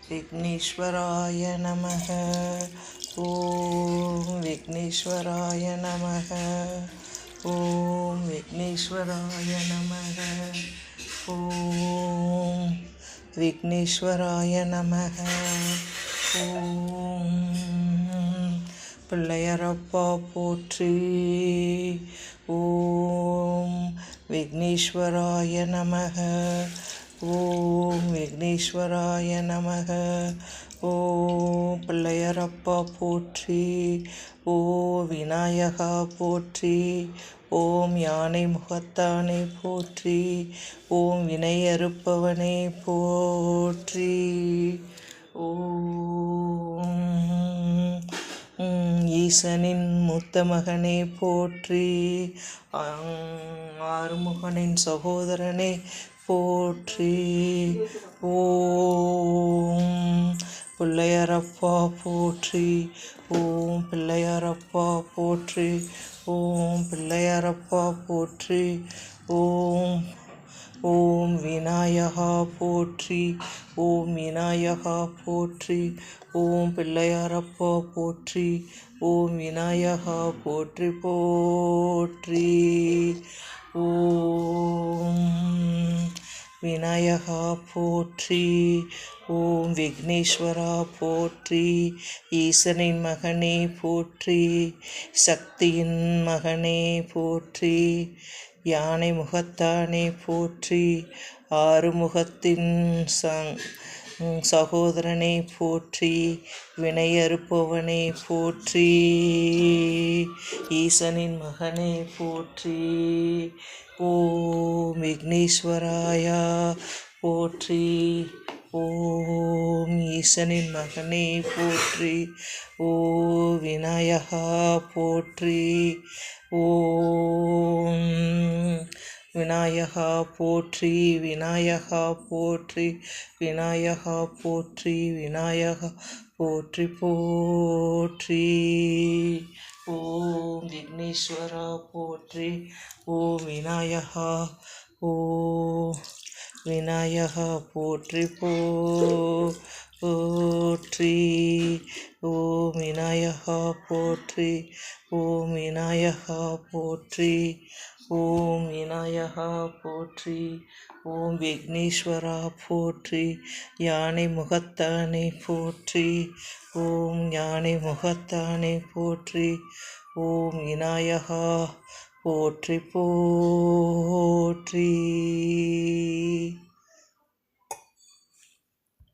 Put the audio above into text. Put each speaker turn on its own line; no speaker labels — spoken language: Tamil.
விக்னேஸ்வராய நமः. ஓம் விக்னேஸ்வராய நமः. ஓம் விக்னேஸ்வராய நமः. ஓம் விக்னேஸ்வராய நமः. ஓம் பிள்ளையரப்பா போற்றி. ஓம் விக்னேஸ்வராய நமः. ஓம் விக்னேஸ்வராய நமः. ஓம் பிள்ளையரப்பா போற்றி. ஓ விநாயகா போற்றி. ஓம் யானை முகத்தானே போற்றி. ஓம் வினை அறுப்பவனே போற்றி. ஓம் ஈசனின் மூத்த மகனே போற்றி. ஆறுமுகனின் சகோதரனே போற்றி. ஓம் பிள்ளையரப்பா போற்றி. ஓம் பிள்ளையரப்பா போற்றி. ஓம் பிள்ளையரப்பா போற்றி. ஓம் ஓம் விநாயகா போற்றி. ஓம் விநாயகா போற்றி. ஓம் பிள்ளையாரப்பா போற்றி. ஓம் விநாயகா போற்றி போற்றி. ஓம் விநாயகா போற்றி. ஓம் விக்னேஸ்வரா போற்றி. ஈசனின் மகனே போற்றி. சக்தியின் மகனே போற்றி. யானை முகத்தானே போற்றி. ஆறுமுகத்தின் சகோதரனே போற்றி. வினையறுப்பவனே போற்றி. ஈசனின் மகனே போற்றி. ஓம் விக்னேஸ்வராயா போற்றி. ஓம் ஈசனின் மகனே போற்றி. ஓ விநாயகா போற்றி. ஓம் விநாயகா போற்றி. விநாயகா போற்றி. விநாயகா போற்றி. விநாயகா போற்றி போற்றி. ஓம் விக்னேஸ்வரா போற்றி. ஓம் விநாயகா. ஓம் விநாயகா போற்றி போற்றி. ஓம் விநாயகா போற்றி. ஓம் விநாயகா போற்றி. ஓம் விநாயகா போற்றி. ஓம் விக்னேஸ்வரா போற்றி. யானை முகத்தானே போற்றி. ஓம் யானை முகத்தானே போற்றி. ஓம் விநாயகா போற்றி போற்றி.